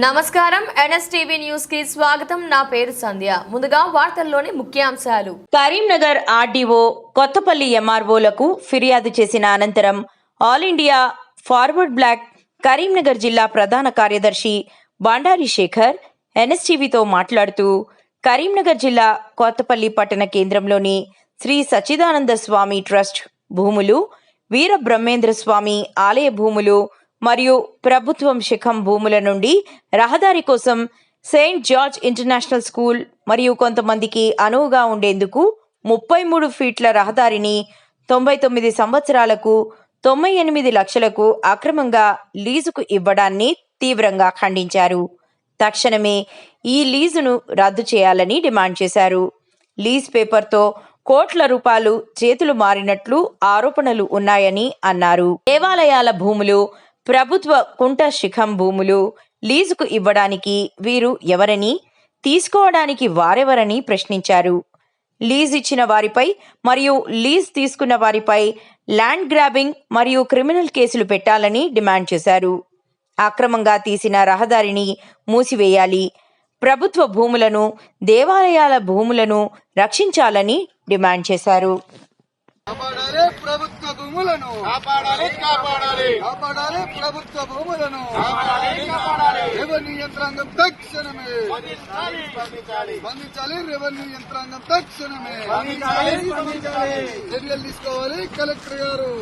నమస్కారం NSTV news కి స్వాగతం. నా పేరు సంధ్య. ముందుగా వార్తల్లోని ముఖ్యాంశాలు. కరీంనగర్ ఆర్డీఓ కొత్తపల్లి ఎంఆర్ఓలకు ఫిర్యాదు చేసిన అనంతరం all India forward bloc Karimnagar జిల్లా ప్రధాన కార్యదర్శి బండారి శేఖర్ ఎన్ఎస్టీవీతో మాట్లాడుతూ కరీంనగర్ జిల్లా కొత్తపల్లి పట్టణ కేంద్రంలోని శ్రీ సచ్చిదానంద స్వామి ట్రస్ట్ భూములు, వీర బ్రహ్మేంద్ర స్వామి ఆలయ భూములు మరియు ప్రభుత్వం శిఖం భూముల నుండి రహదారి కోసం సెయింట్ జార్జ్ ఇంటర్నేషనల్ స్కూల్ మరియు కొంతమందికి అనువుగా ఉండేందుకు 33 ఫీట్ల రహదారిని 99 సంవత్సరాలకు 98 లక్షలకు అక్రమంగా లీజుకు ఇవ్వడాన్ని తీవ్రంగా ఖండించారు. తక్షణమే ఈ లీజును రద్దు చేయాలని డిమాండ్ చేశారు. లీజ్ పేపర్తో కోట్ల రూపాయలు చేతులు మారినట్లు ఆరోపణలు ఉన్నాయని అన్నారు. దేవాలయాల భూములు, ప్రభుత్వ కుంట శిఖం భూములు లీజుకు ఇవ్వడానికి వీరు ఎవరని, తీసుకోవడానికి వారెవరని ప్రశ్నించారు. లీజ్ ఇచ్చిన వారిపై మరియు లీజ్ తీసుకున్న వారిపై ల్యాండ్ గ్రాబింగ్ మరియు క్రిమినల్ కేసులు పెట్టాలని డిమాండ్ చేశారు. అక్రమంగా తీసిన రహదారిని మూసివేయాలి, ప్రభుత్వ భూములను, దేవాలయాల భూములను రక్షించాలని డిమాండ్ చేశారు. కాపాడాలి ప్రభుత్వ భూములను, కాపాడాలి కాపాడాలి కాపాడాలి ప్రభుత్వ భూములను, కాపాడాలి కాపాడాలి రెవెన్యూ యంత్రాంగం తక్షణమే స్పందించాలి, రెవెన్యూ యంత్రాంగం తక్షణమే స్పందించాలి, చర్యలు తీసుకోవాలి. కలెక్టర్ గారు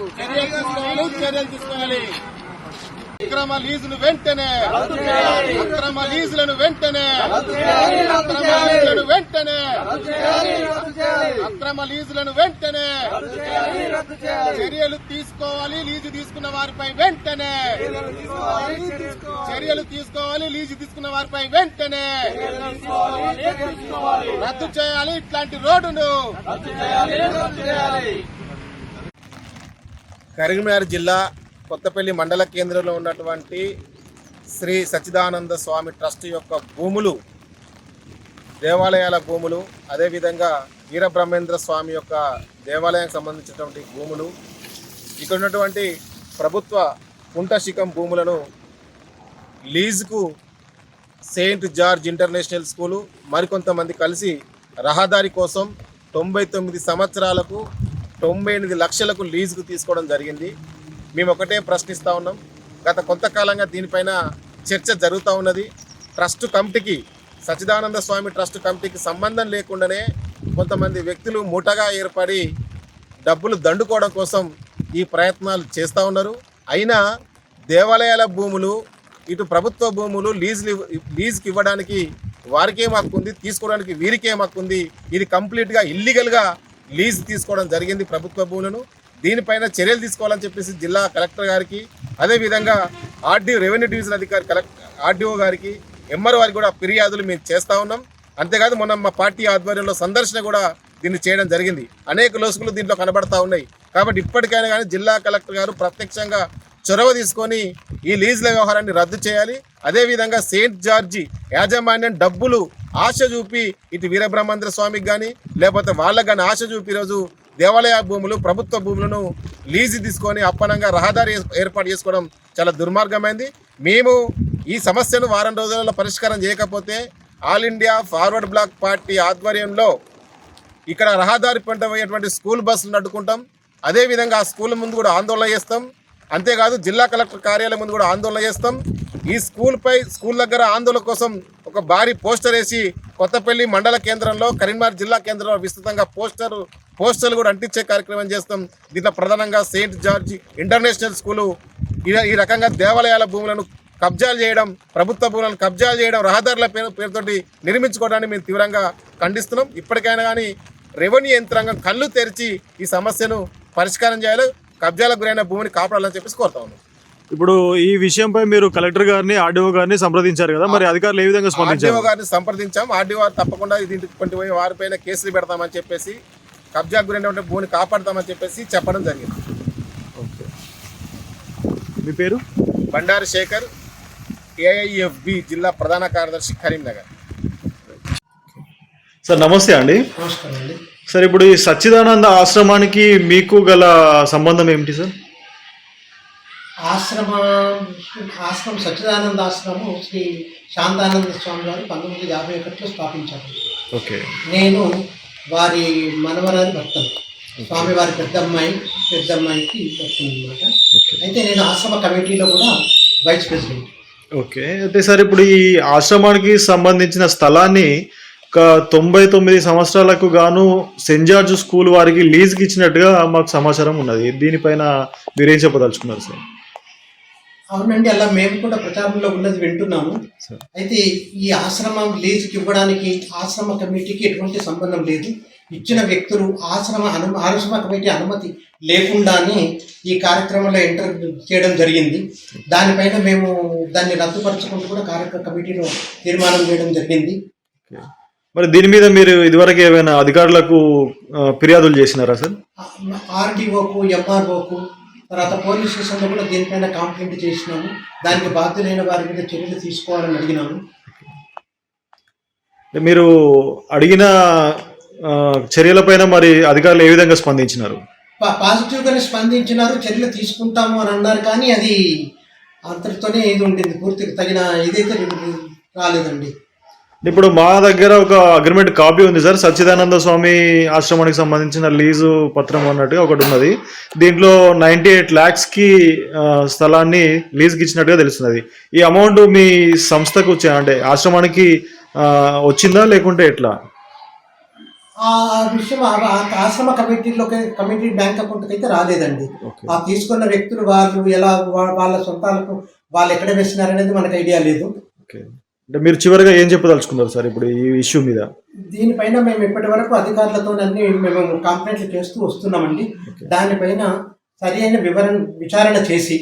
చర్యలు తీసుకోవాలి. అక్రమ లీజులు వెంటనే, అక్రమ లీజులను వెంటనే, అక్రమ లీజులను వెంటనే, అక్రమ లీజులను వెంటనే చర్యలు తీసుకోవాలి. లీజు తీసుకున్న వారిపై వెంటనే చర్యలు తీసుకోవాలి. లీజు తీసుకున్న వారిపై వెంటనే రద్దు చేయాలి. ఇట్లాంటి రోడ్డును కరీంనగర్ జిల్లా కొత్తపల్లి మండల కేంద్రంలో ఉన్నటువంటి శ్రీ సచ్చిదానంద స్వామి ట్రస్ట్ యొక్క భూములు, దేవాలయాల భూములు, అదేవిధంగా వీరబ్రహ్మేంద్ర స్వామి యొక్క దేవాలయానికి సంబంధించినటువంటి భూములు, ఇక్కడ ఉన్నటువంటి ప్రభుత్వ కుంట శిఖం భూములను లీజుకు సెయింట్ జార్జ్ ఇంటర్నేషనల్ స్కూలు మరికొంతమంది కలిసి రహదారి కోసం 99 సంవత్సరాలకు 98 లక్షలకు లీజుకు తీసుకోవడం జరిగింది. మేము ఒకటే ప్రశ్నిస్తూ ఉన్నాం. గత కొంతకాలంగా దీనిపైన చర్చ జరుగుతూ ఉన్నది. ట్రస్ట్ కమిటీకి, సచ్చిదానంద స్వామి ట్రస్ట్ కమిటీకి సంబంధం లేకుండానే కొంతమంది వ్యక్తులు ముఠగా ఏర్పడి డబ్బులు దండుకోవడం కోసం ఈ ప్రయత్నాలు చేస్తూ ఉన్నారు. అయినా దేవాలయాల భూములు, ఇటు ప్రభుత్వ భూములు లీజుకి ఇవ్వడానికి వారికేం హక్కు ఉంది, తీసుకోవడానికి వీరికేం హక్కు ఉంది. ఇది కంప్లీట్గా ఇల్లీగల్గా లీజ్ తీసుకోవడం జరిగింది ప్రభుత్వ భూములను. దీనిపైన చర్యలు తీసుకోవాలని చెప్పేసి జిల్లా కలెక్టర్ గారికి, అదేవిధంగా రెవెన్యూ డివిజన్ అధికారి ఆర్డీఓ గారికి, ఎంఆర్ఓ వారికి కూడా ఫిర్యాదులు మేము చేస్తూ ఉన్నాం. అంతేకాదు మొన్న మా పార్టీ ఆధ్వర్యంలో సందర్శన కూడా దీన్ని చేయడం జరిగింది. అనేక లోసుకులు దీంట్లో కనబడతా ఉన్నాయి. కాబట్టి ఇప్పటికైనా కానీ జిల్లా కలెక్టర్ గారు ప్రత్యక్షంగా చొరవ తీసుకొని ఈ లీజుల వ్యవహారాన్ని రద్దు చేయాలి. అదేవిధంగా సెయింట్ జార్జి యాజమాన్యం డబ్బులు ఆశ చూపి ఇటు వీరబ్రహ్మేంద్ర స్వామికి కానీ లేకపోతే వాళ్ళకి కానీ ఆశ చూపి ఈరోజు దేవాలయ భూములు, ప్రభుత్వ భూములను లీజు తీసుకొని అప్పనంగా రహదారి ఏర్పాటు చేసుకోవడం చాలా దుర్మార్గమైంది. మేము ఈ సమస్యను వారం రోజులలో పరిష్కారం చేయకపోతే all India forward bloc party ఆధ్వర్యంలో ఇక్కడ రహదారి పంట పోయేటువంటి స్కూల్ బస్సులను అడ్డుకుంటాం. అదేవిధంగా ఆ స్కూల్ ముందు కూడా ఆందోళన చేస్తాం. అంతేకాదు జిల్లా కలెక్టర్ కార్యాలయం ముందు కూడా ఆందోళన చేస్తాం. ఈ స్కూల్ దగ్గర ఆందోళన కోసం ఒక భారీ పోస్టర్ వేసి కొత్తపల్లి మండల కేంద్రంలో, కరీంనగర్ జిల్లా కేంద్రంలో విస్తృతంగా పోస్టర్లు కూడా అంటించే కార్యక్రమం చేస్తాం. దీంట్లో ప్రధానంగా సెయింట్ జార్జ్ ఇంటర్నేషనల్ స్కూలు ఈ రకంగా దేవాలయాల భూములను కబ్జాలు చేయడం, ప్రభుత్వ భూములను కబ్జాలు చేయడం, రహదారుల పేరుతోటి నిర్మించుకోవడాన్ని మేము తీవ్రంగా ఖండిస్తున్నాం. ఇప్పటికైనా కానీ రెవెన్యూ యంత్రాంగం కళ్ళు తెరిచి ఈ సమస్యను పరిష్కారం చేయాలి, కబ్జాలకు గురైన భూమిని కాపాడాలని చెప్పేసి కోరుతా ఉన్నాం. ఇప్పుడు ఈ విషయంపై మీరు కలెక్టర్ గారిని, ఆర్డీఓ గారిని సంప్రదించారు కదా, మరి అధికారులు ఏ విధంగా స్పందించారు? ఆర్డీఓ గారిని సంప్రదించాం. ఆర్డీఓ గారు తప్పకుండా దీంట్లో పోయి వారిపైన కేసులు పెడతామని చెప్పేసి, కబ్జాకు గురైన భూమిని కాపాడతామని చెప్పేసి చెప్పడం జరిగింది. ఓకే, మీ పేరు? బండారి శేఖర్, ఏఐఎఫ్బి జిల్లా ప్రధాన కార్యదర్శి, కరీంనగర్. సార్ నమస్తే అండి. సార్ ఇప్పుడు ఈ సచ్చిదానంద ఆశ్రమానికి మీకు గల సంబంధం ఏమిటి సార్? ఆశ్రమం సచ్చిదానంద ఆశ్రమం శ్రీ శాంతానంద స్వామి వారు 1951లో స్థాపించారు. ఓకే. నేను వారి మనవరాలి భర్తను, స్వామివారి పెద్దమ్మాయికి భర్తను అనమాట. అయితే నేను ఆశ్రమ కమిటీలో కూడా వైస్ ప్రెసిడెంట్. ఓకే. అయితే సార్ ఇప్పుడు ఈ ఆశ్రమానికి సంబంధించిన స్థలాన్ని ఒక 99 సంవత్సరాలకు గాను సెయింట్ జార్జ్ స్కూల్ వారికి లీజ్కి ఇచ్చినట్టుగా మాకు సమాచారం ఉన్నది. దీనిపైన మీరేం చెప్పదలుచుకున్నారు సార్? అవునండి, అలా మేము కూడా ప్రచారంలో ఉన్నది వింటున్నాము. అయితే ఈ ఆశ్రమం లీజుకి ఇవ్వడానికి ఆశ్రమ కమిటీకి ఎటువంటి సంబంధం లేదు. ఇచ్చిన వ్యక్తులు ఆశ్రమ కమిటీ అనుమతి లేకుండానే ఈ కార్యక్రమంలో ఎంటర్ చేయడం జరిగింది. దానిపైన మేము దాన్ని రద్దుపరచుకుంటూ కూడా కమిటీలో తీర్మానం చేయడం జరిగింది. మరి దీని మీద మీరు ఇదివరకు ఏమైనా అధికారులకు ఫిర్యాదులు చేసినారా సార్? ఆర్డీఓకు, ఎంఆర్ఓకు, తర్వాత పోలీస్ స్టేషన్లో కూడా దీనిపైన కంప్లైంట్ చేసినాము. దానికి బాధ్యులైన వారి మీద చర్యలు తీసుకోవాలని అడిగినాము. మీరు అడిగిన చర్యలపైన మరి అధికారులు ఏ విధంగా స్పందించినారు? పాజిటివ్గానే స్పందించినారు, చర్యలు తీసుకుంటాము అని అన్నారు. కానీ అది అంతటితోనే ఇది ఉండింది, పూర్తిగా తగిన ఇదైతే రాలేదండి. ఇప్పుడు మా దగ్గర ఒక అగ్రిమెంట్ కాపీ ఉంది సార్, సచ్చిదానంద స్వామి ఆశ్రమానికి సంబంధించిన లీజు పత్రం అన్నట్టుగా ఒకటి ఉన్నది. దీంట్లో 98 lakhsకి స్థలాన్ని లీజ్కి ఇచ్చినట్టుగా తెలుస్తున్నది. ఈ అమౌంట్ మీ సంస్థకు అంటే ఆశ్రమానికి వచ్చిందా లేకుంటే ఎట్లా? ఆ విషయం ఆశ్రమ కమిటీ బ్యాంక్ అకౌంట్కి అయితే రాలేదండి. ఆ తీసుకున్న వ్యక్తులు వాళ్ళు ఎలా వాళ్ళ సొంతాలకు వాళ్ళు ఎక్కడ వేసినారనేది మనకు ఐడియా లేదు. అంటే మీరు చివరిగా ఏం చెప్పదలుచుకున్నారు సార్ ఇప్పుడు ఈ ఇష్యూ మీద? దీనిపైన మేము ఇప్పటి వరకు అధికారులతో మేము కంప్లైంట్లు చేస్తూ వస్తున్నామండి. దానిపైన సరి అయిన విచారణ చేసి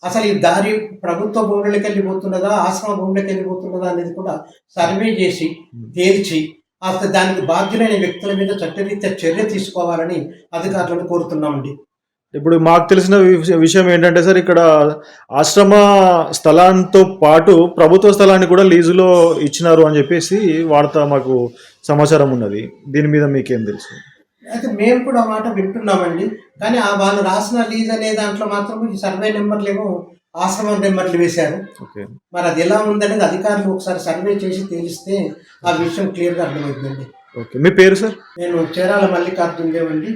అసలు ఈ దారి ప్రభుత్వ భూములకి వెళ్ళిపోతున్నదా, ఆశ్రమ భూములకి వెళ్ళిపోతున్నదా అనేది కూడా సర్వే చేసి తేల్చి అసలు దానికి బాధ్యులైన వ్యక్తుల మీద చట్టరీత్యా చర్య తీసుకోవాలని అధికారులను కోరుతున్నామండి. ఇప్పుడు మాకు తెలిసిన విషయం ఏంటంటే సార్, ఇక్కడ ఆశ్రమ స్థలాంతో పాటు ప్రభుత్వ స్థలాన్ని కూడా లీజులో ఇచ్చినారు అని చెప్పేసి వార్త మాకు సమాచారం ఉన్నది. దీని మీద మీకేం తెలుసు? అయితే మేము కూడా మాట వింటున్నామండి. కానీ వాళ్ళు రాసిన లీజ్ అనే దాంట్లో మాత్రం ఈ సర్వే నెంబర్లు ఏమో ఆశ్రమం నెంబర్లు వేశారు. మరి అది ఎలా ఉందనేది అధికారులు ఒకసారి సర్వే చేసి తేలిస్తే ఆ విషయం క్లియర్గా అర్థమవుతుందండి. ఓకే. మీ పేరు సార్? నేను చేరాల మల్లికార్జున దేవ్ అండి,